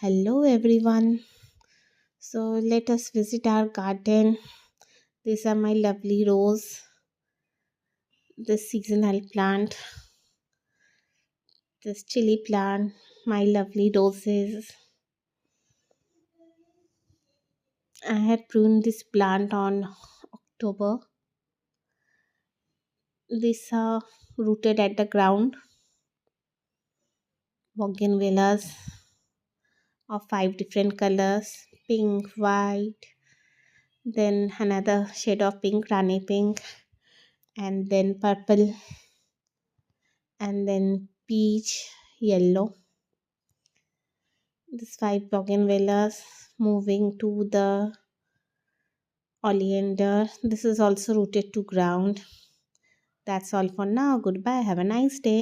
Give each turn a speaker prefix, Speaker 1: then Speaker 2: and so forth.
Speaker 1: Hello everyone. So let us visit our garden. These are my lovely rose, this seasonal plant, this chili plant, my lovely roses. I had pruned this plant on October. These are rooted at the ground, bougainvilleas of five different colors: pink, white, then another shade of pink, rani pink, and then purple, and then peach, yellow. These five bougainvilleas moving to the oleander. This is also rooted to ground. That's all for now. Goodbye. Have a nice day.